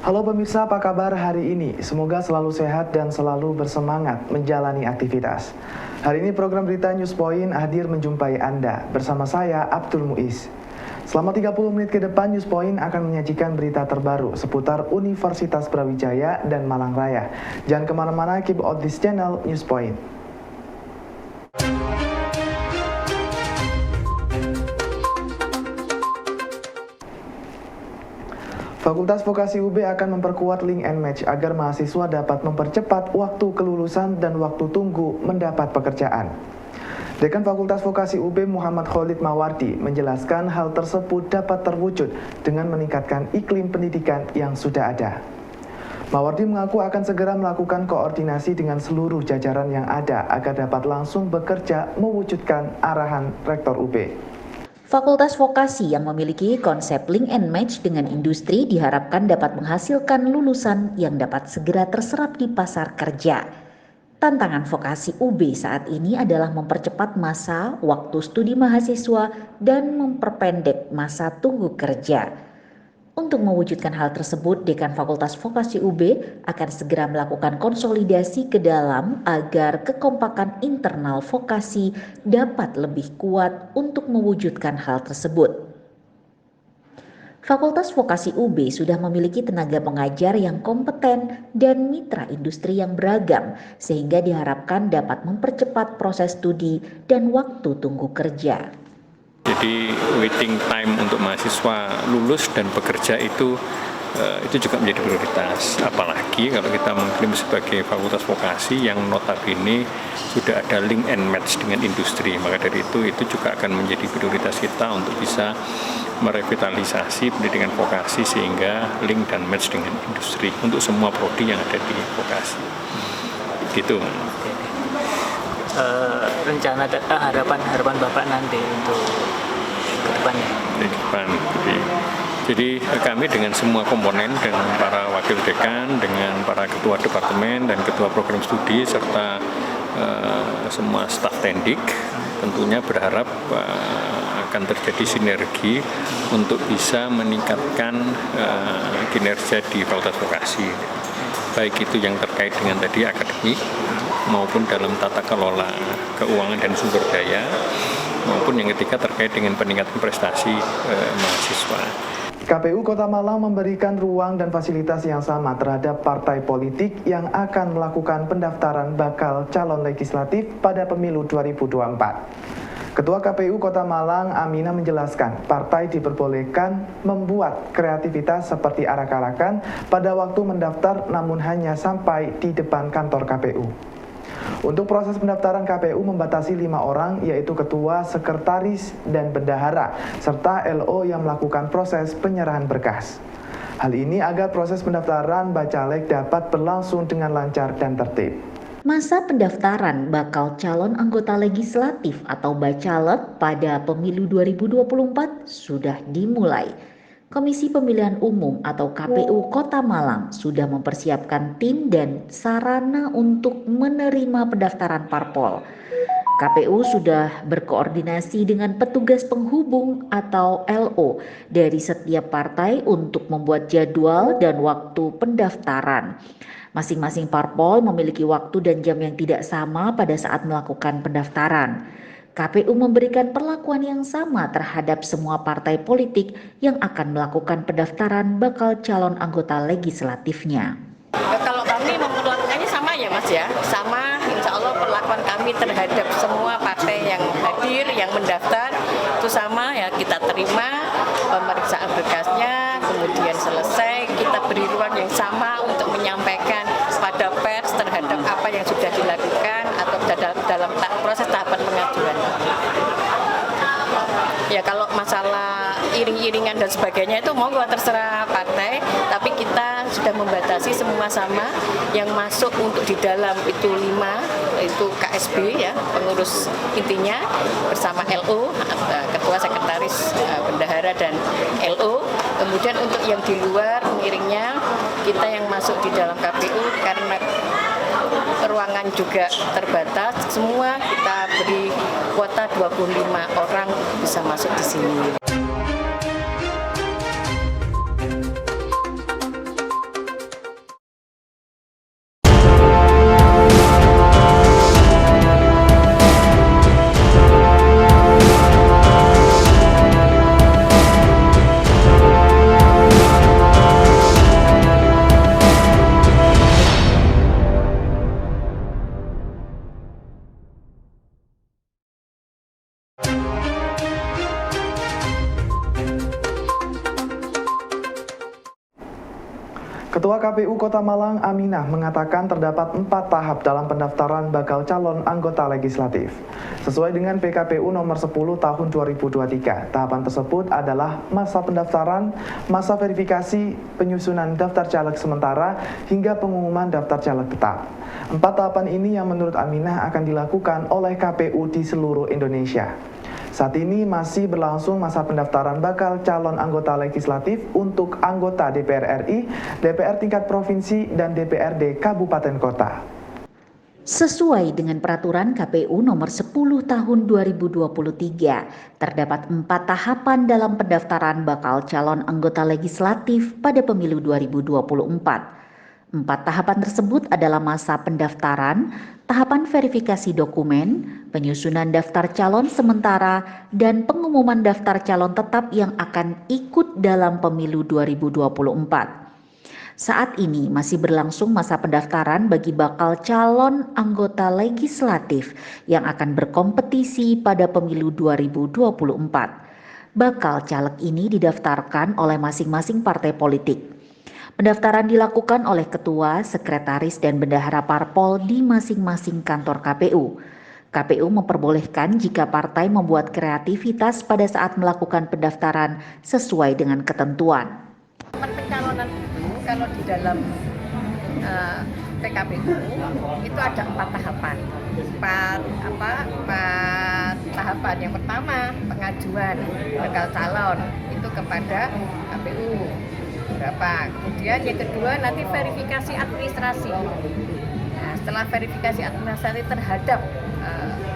Halo pemirsa, apa kabar hari ini? Semoga selalu sehat dan selalu bersemangat menjalani aktivitas. Hari ini program Berita News Point hadir menjumpai Anda bersama saya Abdul Muiz. Selama 30 menit ke depan, News Point akan menyajikan berita terbaru seputar Universitas Brawijaya dan Malang Raya. Jangan kemana-mana, keep on this channel, News Point. Fakultas Vokasi UB akan memperkuat link and match agar mahasiswa dapat mempercepat waktu kelulusan dan waktu tunggu mendapat pekerjaan. Dekan Fakultas Vokasi UB Muhammad Khalid Mawardi menjelaskan hal tersebut dapat terwujud dengan meningkatkan iklim pendidikan yang sudah ada. Mawardi mengaku akan segera melakukan koordinasi dengan seluruh jajaran yang ada agar dapat langsung bekerja mewujudkan arahan Rektor UB. Fakultas Vokasi yang memiliki konsep link and match dengan industri diharapkan dapat menghasilkan lulusan yang dapat segera terserap di pasar kerja. Tantangan vokasi UB saat ini adalah mempercepat masa waktu studi mahasiswa dan memperpendek masa tunggu kerja. Untuk mewujudkan hal tersebut, Dekan Fakultas Vokasi UB akan segera melakukan konsolidasi ke dalam agar kekompakan internal vokasi dapat lebih kuat untuk mewujudkan hal tersebut. Fakultas Vokasi UB sudah memiliki tenaga pengajar yang kompeten dan mitra industri yang beragam, sehingga diharapkan dapat mempercepat proses studi dan waktu tunggu kerja. Jadi waiting time untuk mahasiswa lulus dan bekerja itu juga menjadi prioritas. Apalagi kalau kita mengklaim sebagai fakultas vokasi yang notabene sudah ada link and match dengan industri. Maka dari itu juga akan menjadi prioritas kita untuk bisa merevitalisasi pendidikan vokasi sehingga link dan match dengan industri untuk semua prodi yang ada di vokasi. Gitu. Rencana harapan Bapak nanti untuk ke depannya? Di depan. Jadi kami dengan semua komponen, dengan para wakil dekan, dengan para ketua departemen dan ketua program studi serta semua staf tendik tentunya berharap akan terjadi sinergi untuk bisa meningkatkan kinerja di Fakultas Vokasi. Baik itu yang terkait dengan tadi akademik maupun dalam tata kelola keuangan dan sumber daya, maupun yang ketiga terkait dengan peningkatan prestasi mahasiswa. KPU Kota Malang memberikan ruang dan fasilitas yang sama terhadap partai politik yang akan melakukan pendaftaran bakal calon legislatif pada pemilu 2024. Ketua KPU Kota Malang, Amina, menjelaskan partai diperbolehkan membuat kreativitas seperti arak-arakan pada waktu mendaftar namun hanya sampai di depan kantor KPU. Untuk proses pendaftaran, KPU membatasi 5 orang, yaitu ketua, sekretaris, dan bendahara, serta LO yang melakukan proses penyerahan berkas. Hal ini agar proses pendaftaran bacalek dapat berlangsung dengan lancar dan tertib. Masa pendaftaran bakal calon anggota legislatif atau bacalek pada pemilu 2024 sudah dimulai. Komisi Pemilihan Umum atau KPU Kota Malang sudah mempersiapkan tim dan sarana untuk menerima pendaftaran parpol. KPU sudah berkoordinasi dengan petugas penghubung atau LO dari setiap partai untuk membuat jadwal dan waktu pendaftaran. Masing-masing parpol memiliki waktu dan jam yang tidak sama pada saat melakukan pendaftaran. KPU memberikan perlakuan yang sama terhadap semua partai politik yang akan melakukan pendaftaran bakal calon anggota legislatifnya. Kalau kami memperlakukannya sama ya Mas ya, sama insya Allah perlakuan kami terhadap semua partai yang hadir, yang mendaftar itu sama ya, kita terima pemeriksaan berkasnya, kemudian selesai kita beri ruang yang sama untuk menyampaikan pada pers terhadap apa yang sudah dilakukan atau dalam proses tahapan pengajuan. Ya kalau masalah iring-iringan dan sebagainya itu monggo terserah partai, tapi kita sudah membatasi semua sama, yang masuk untuk di dalam itu 5, itu KSB ya, pengurus intinya bersama LO, ketua sekretaris bendahara dan LO. Kemudian untuk yang di luar pengiringnya kita yang masuk di dalam KPU karena ruangan juga terbatas, semua kita beri kuota 25 orang bisa masuk di sini. Ketua KPU Kota Malang Aminah mengatakan terdapat 4 tahap dalam pendaftaran bakal calon anggota legislatif. Sesuai dengan PKPU nomor 10 tahun 2023, tahapan tersebut adalah masa pendaftaran, masa verifikasi, penyusunan daftar caleg sementara, hingga pengumuman daftar caleg tetap. 4 tahapan ini yang menurut Aminah akan dilakukan oleh KPU di seluruh Indonesia. Saat ini masih berlangsung masa pendaftaran bakal calon anggota legislatif untuk anggota DPR RI, DPR tingkat provinsi, dan DPRD Kabupaten Kota. Sesuai dengan peraturan KPU nomor 10 tahun 2023, terdapat 4 tahapan dalam pendaftaran bakal calon anggota legislatif pada pemilu 2024. 4 tahapan tersebut adalah masa pendaftaran, tahapan verifikasi dokumen, penyusunan daftar calon sementara, dan pengumuman daftar calon tetap yang akan ikut dalam pemilu 2024. Saat ini masih berlangsung masa pendaftaran bagi bakal calon anggota legislatif yang akan berkompetisi pada pemilu 2024. Bakal caleg ini didaftarkan oleh masing-masing partai politik. Pendaftaran dilakukan oleh ketua, sekretaris, dan bendahara parpol di masing-masing kantor KPU. KPU memperbolehkan jika partai membuat kreativitas pada saat melakukan pendaftaran sesuai dengan ketentuan. Pencalonan itu kalau di dalam PKPU itu ada 4 tahapan. 4 tahapan. Yang pertama pengajuan bakal calon itu kepada KPU. Berapa? Kemudian yang kedua nanti verifikasi administrasi. Nah, setelah verifikasi administrasi terhadap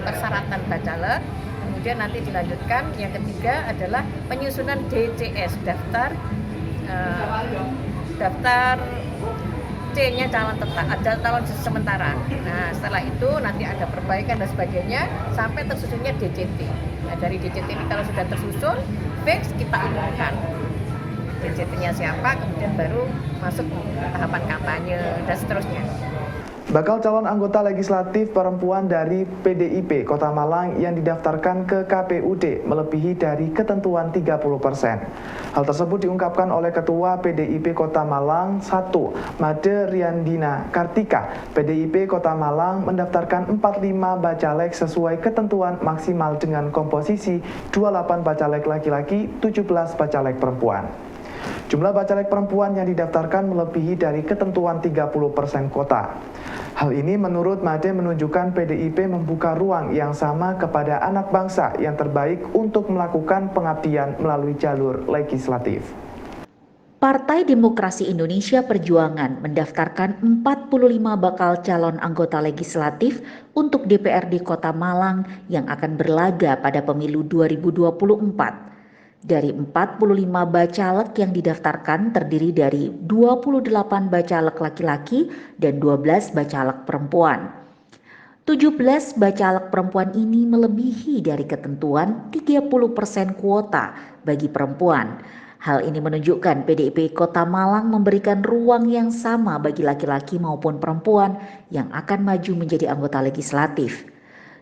persyaratan bacalek, kemudian nanti dilanjutkan. Yang ketiga adalah penyusunan DCS, daftar C-nya calon tetap, calon sementara. Nah, setelah itu nanti ada perbaikan dan sebagainya sampai tersusunnya DCT. Nah, dari DCT ini kalau sudah tersusun, fix kita umumkan. DCT-nya siapa, kemudian baru masuk tahapan kampanye dan seterusnya. Bakal calon anggota legislatif perempuan dari PDIP Kota Malang yang didaftarkan ke KPUD melebihi dari ketentuan 30%. Hal tersebut diungkapkan oleh Ketua PDIP Kota Malang 1, Made Riandina Kartika. PDIP Kota Malang mendaftarkan 45 bacalek sesuai ketentuan maksimal dengan komposisi 28 bacalek laki-laki, 17 bacalek perempuan. Jumlah bacalek perempuan yang didaftarkan melebihi dari ketentuan 30% kota. Hal ini menurut Made menunjukkan PDIP membuka ruang yang sama kepada anak bangsa yang terbaik untuk melakukan pengabdian melalui jalur legislatif. Partai Demokrasi Indonesia Perjuangan mendaftarkan 45 bakal calon anggota legislatif untuk DPRD Kota Malang yang akan berlaga pada pemilu 2024. Dari 45 bacalek yang didaftarkan terdiri dari 28 bacalek laki-laki dan 12 bacalek perempuan. 17 bacalek perempuan ini melebihi dari ketentuan 30% kuota bagi perempuan. Hal ini menunjukkan PDIP Kota Malang memberikan ruang yang sama bagi laki-laki maupun perempuan yang akan maju menjadi anggota legislatif.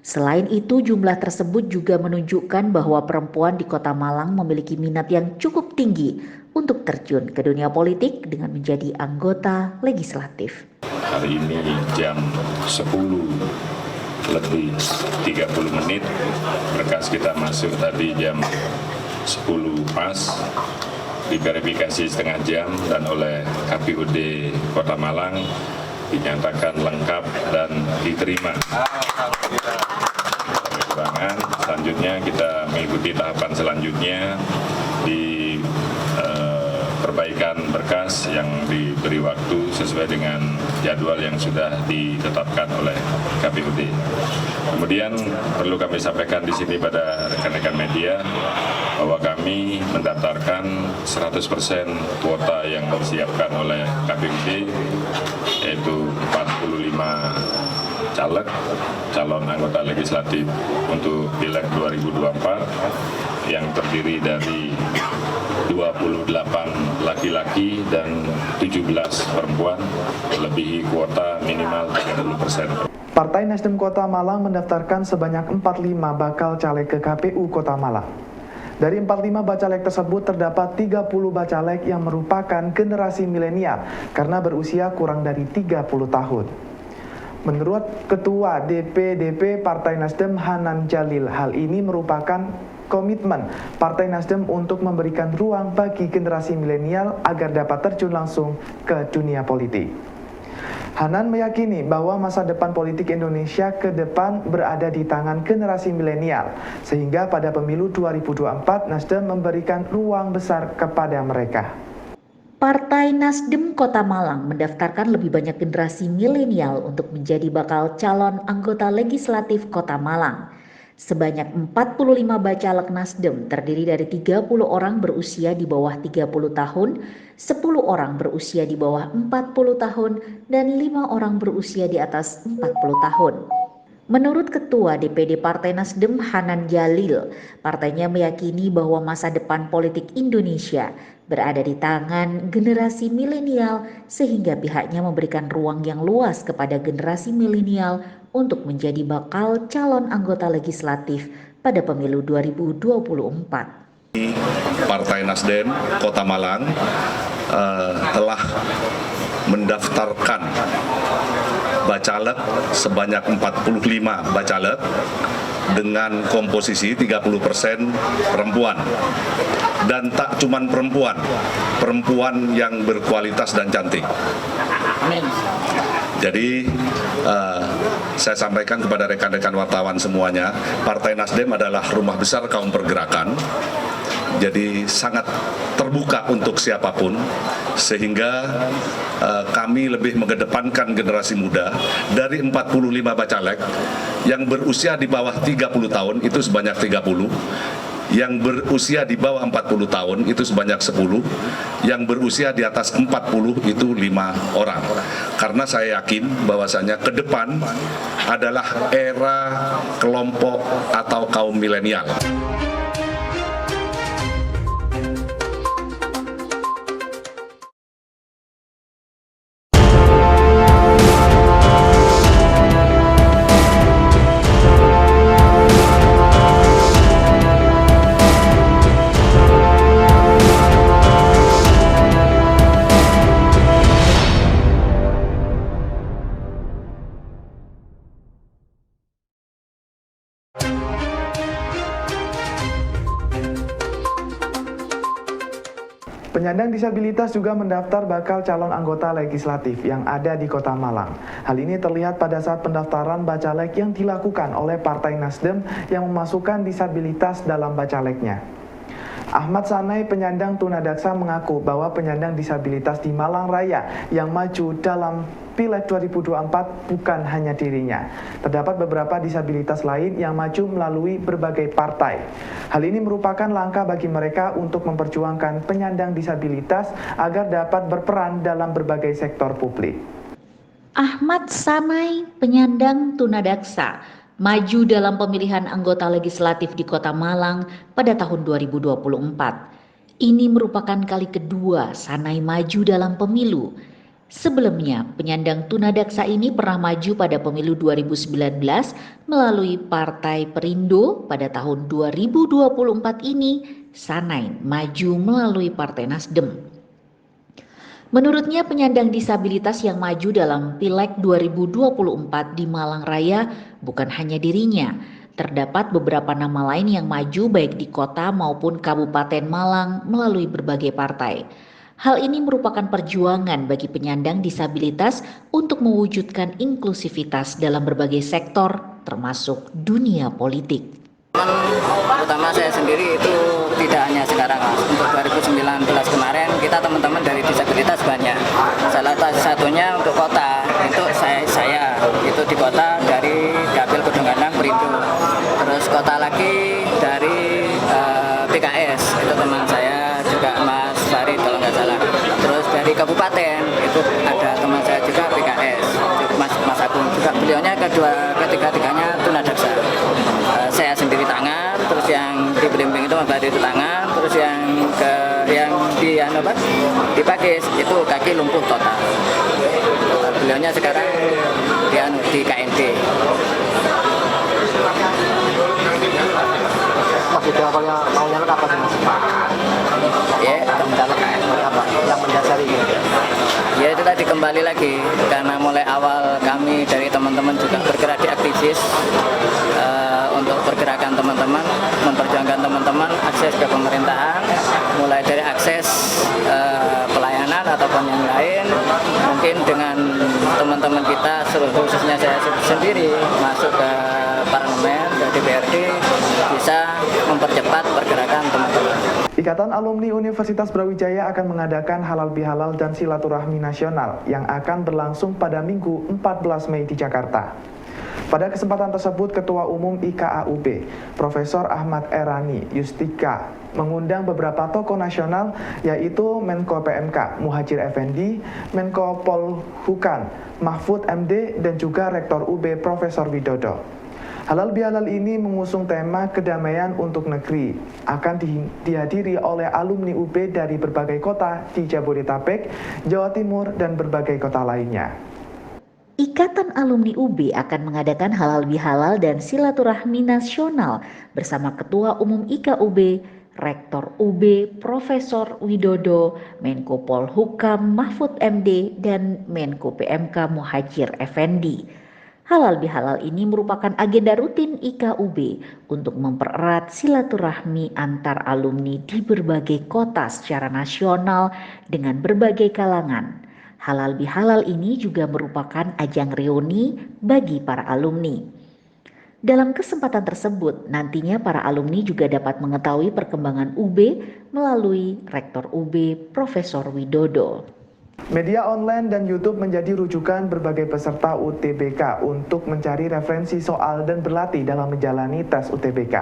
Selain itu, jumlah tersebut juga menunjukkan bahwa perempuan di Kota Malang memiliki minat yang cukup tinggi untuk terjun ke dunia politik dengan menjadi anggota legislatif. Hari ini jam 10:30 berkas kita masuk tadi jam 10 pas, diverifikasi setengah jam dan oleh KPUD Kota Malang dinyatakan lengkap dan diterima. Selanjutnya kita mengikuti tahapan selanjutnya di perbaikan berkas yang diberi waktu sesuai dengan jadwal yang sudah ditetapkan oleh KPUD. Kemudian perlu kami sampaikan di sini pada rekan-rekan media bahwa kami mendaftarkan 100% kuota yang disiapkan oleh KPUD, yaitu 45 caleg calon anggota legislatif untuk Pileg 2024 yang terdiri dari 28 laki-laki dan 17 perempuan, melebihi kuota minimal 30%. Partai Nasdem Kota Malang mendaftarkan sebanyak 45 bakal caleg ke KPU Kota Malang. Dari 45 bacalek tersebut terdapat 30 bacalek yang merupakan generasi milenial karena berusia kurang dari 30 tahun. Menurut Ketua DPDP Partai Nasdem Hanan Jalil, hal ini merupakan komitmen Partai Nasdem untuk memberikan ruang bagi generasi milenial agar dapat terjun langsung ke dunia politik. Hanan meyakini bahwa masa depan politik Indonesia ke depan berada di tangan generasi milenial, sehingga pada pemilu 2024 Nasdem memberikan ruang besar kepada mereka. Partai Nasdem Kota Malang mendaftarkan lebih banyak generasi milenial untuk menjadi bakal calon anggota legislatif Kota Malang. Sebanyak 45 bacalek Nasdem terdiri dari 30 orang berusia di bawah 30 tahun, 10 orang berusia di bawah 40 tahun, dan 5 orang berusia di atas 40 tahun. Menurut Ketua DPD Partai Nasdem Hanan Jalil, partainya meyakini bahwa masa depan politik Indonesia berada di tangan generasi milenial sehingga pihaknya memberikan ruang yang luas kepada generasi milenial untuk menjadi bakal calon anggota legislatif pada pemilu 2024. Partai Nasdem Kota Malang telah mendaftarkan bacalek sebanyak 45 bacalek dengan komposisi 30% perempuan. Dan tak cuman perempuan yang berkualitas dan cantik. Jadi saya sampaikan kepada rekan-rekan wartawan semuanya, Partai Nasdem adalah rumah besar kaum pergerakan. Jadi sangat terbuka untuk siapapun, sehingga kami lebih mengedepankan generasi muda. Dari 45 bacalek yang berusia di bawah 30 tahun itu sebanyak 30, yang berusia di bawah 40 tahun itu sebanyak 10, yang berusia di atas 40 itu 5 orang. Karena saya yakin bahwasanya ke depan adalah era kelompok atau kaum milenial. Penyandang disabilitas juga mendaftar bakal calon anggota legislatif yang ada di Kota Malang. Hal ini terlihat pada saat pendaftaran bacalek yang dilakukan oleh Partai Nasdem yang memasukkan disabilitas dalam bacaleknya. Ahmad Sanai, penyandang tunadaksa, mengaku bahwa penyandang disabilitas di Malang Raya yang maju dalam Pileg 2024 bukan hanya dirinya. Terdapat beberapa disabilitas lain yang maju melalui berbagai partai. Hal ini merupakan langkah bagi mereka untuk memperjuangkan penyandang disabilitas agar dapat berperan dalam berbagai sektor publik. Ahmad Sanai, penyandang tunadaksa, maju dalam pemilihan anggota legislatif di Kota Malang pada tahun 2024. Ini merupakan kali kedua Sanai maju dalam pemilu. Sebelumnya, penyandang tunadaksa ini pernah maju pada pemilu 2019 melalui Partai Perindo. Pada tahun 2024 ini, Sanai maju melalui Partai Nasdem. Menurutnya, penyandang disabilitas yang maju dalam Pileg 2024 di Malang Raya bukan hanya dirinya. Terdapat beberapa nama lain yang maju baik di kota maupun Kabupaten Malang melalui berbagai partai. Hal ini merupakan perjuangan bagi penyandang disabilitas untuk mewujudkan inklusivitas dalam berbagai sektor, termasuk dunia politik. Terutama saya sendiri itu tidak hanya sekarang, untuk 2019 kemarin kita teman-teman dari disabilitas banyak. Salah satunya untuk kota, itu saya itu di kota dari Dapil Kedungandang Perindo. Terus kota lagi dari PKS, itu teman saya juga Mas Farid kalau nggak salah. Terus dari kabupaten itu ada teman saya juga PKS, Mas Agung juga, beliaunya ketiga-tiganya tunadaksa. Saya sendiri tangan, terus yang di Belimbing itu tadi itu tangan, terus yang di Pakis itu kaki lumpuh total. Beliaunya sekarang di KND. Sudah protokolnya mau nyalek apa sih Mas? Ya, Mencalek apa? Yang mendasari gitu. ya itu tadi kembali lagi karena mulai awal kami dari teman-teman juga bergerak di aktivis untuk pergerakan teman-teman, memperjuangkan teman-teman akses ke pemerintahan, mulai dari akses pelayanan ataupun yang lain. Mungkin dengan teman-teman kita, khususnya saya sendiri masuk ke parlemen, ke DPRD, bisa mempercepat pergerakan teman-teman. Ikatan Alumni Universitas Brawijaya akan mengadakan halal bihalal dan silaturahmi nasional yang akan berlangsung pada Minggu 14 Mei di Jakarta. Pada kesempatan tersebut, Ketua Umum IKAUB, Profesor Ahmad Erani Yustika, mengundang beberapa tokoh nasional yaitu Menko PMK Muhadjir Effendi, Menko Polhukam Mahfud MD, dan juga Rektor UB Profesor Widodo. Halal bihalal ini mengusung tema kedamaian untuk negeri, akan dihadiri oleh alumni UB dari berbagai kota di Jabodetabek, Jawa Timur, dan berbagai kota lainnya. Ikatan Alumni UB akan mengadakan halal bihalal dan silaturahmi nasional bersama Ketua Umum IKAUB, Rektor UB Profesor Widodo, Menko Polhukam Mahfud MD, dan Menko PMK Muhadjir Effendi. Halal bihalal ini merupakan agenda rutin IKAUB untuk mempererat silaturahmi antar alumni di berbagai kota secara nasional dengan berbagai kalangan. Halal bihalal ini juga merupakan ajang reuni bagi para alumni. Dalam kesempatan tersebut, nantinya para alumni juga dapat mengetahui perkembangan UB melalui Rektor UB Profesor Widodo. Media online dan YouTube menjadi rujukan berbagai peserta UTBK untuk mencari referensi soal dan berlatih dalam menjalani tes UTBK.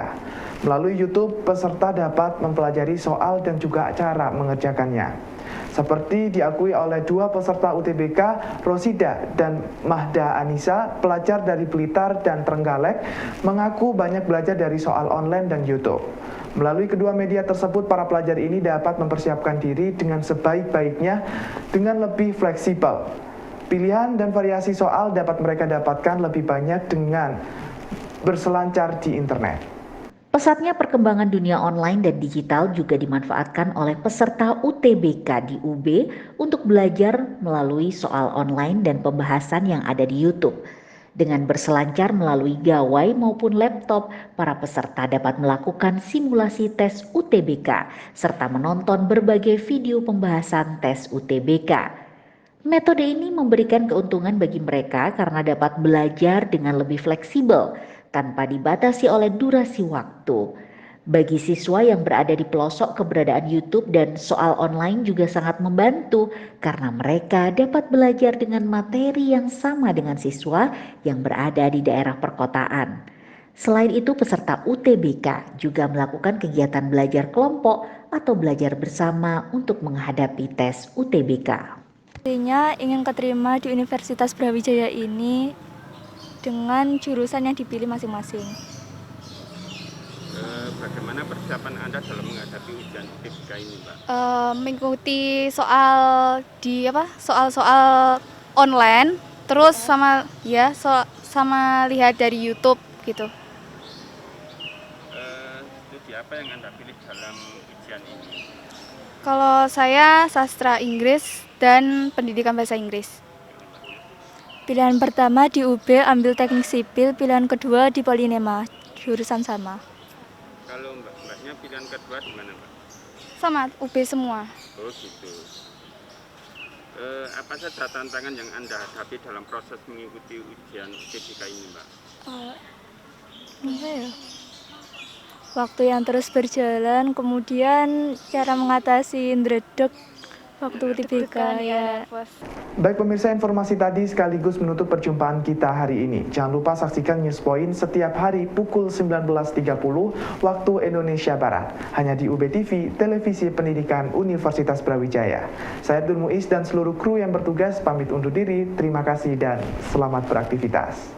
Melalui YouTube, peserta dapat mempelajari soal dan juga cara mengerjakannya. Seperti diakui oleh dua peserta UTBK, Rosida dan Mahda Anissa, pelajar dari Blitar dan Trenggalek, mengaku banyak belajar dari soal online dan YouTube. Melalui kedua media tersebut, para pelajar ini dapat mempersiapkan diri dengan sebaik-baiknya dengan lebih fleksibel. Pilihan dan variasi soal dapat mereka dapatkan lebih banyak dengan berselancar di internet. Pesatnya perkembangan dunia online dan digital juga dimanfaatkan oleh peserta UTBK di UB untuk belajar melalui soal online dan pembahasan yang ada di YouTube. Dengan berselancar melalui gawai maupun laptop, para peserta dapat melakukan simulasi tes UTBK serta menonton berbagai video pembahasan tes UTBK. Metode ini memberikan keuntungan bagi mereka karena dapat belajar dengan lebih fleksibel tanpa dibatasi oleh durasi waktu. Bagi siswa yang berada di pelosok, keberadaan YouTube dan soal online juga sangat membantu karena mereka dapat belajar dengan materi yang sama dengan siswa yang berada di daerah perkotaan. Selain itu, peserta UTBK juga melakukan kegiatan belajar kelompok atau belajar bersama untuk menghadapi tes UTBK. Artinya ingin keterima di Universitas Brawijaya ini dengan jurusan yang dipilih masing-masing. Bagaimana persiapan Anda dalam menghadapi ujian UTBK ini, Mbak? Mengikuti soal-soal online, terus sama lihat dari YouTube gitu. Studi apa yang Anda pilih dalam ujian ini? Kalau saya sastra Inggris dan pendidikan bahasa Inggris. Pilihan pertama di UB ambil teknik sipil, pilihan kedua di Polinema, jurusan sama. Kalau mbaknya pilihan kedua di mana, Mbak? Sama, UB semua. Oh gitu. Apa saja tantangan yang Anda hadapi dalam proses mengikuti ujian UTBK ini, Mbak? Waktu yang terus berjalan, kemudian cara mengatasi ndredeg waktu UTBK ya. Baik pemirsa, informasi tadi sekaligus menutup perjumpaan kita hari ini. Jangan lupa saksikan News Point setiap hari pukul 19.30 waktu Indonesia Barat. Hanya di UB TV, Televisi Pendidikan Universitas Brawijaya. Saya Abdul Muiz dan seluruh kru yang bertugas pamit undur diri. Terima kasih dan selamat beraktivitas.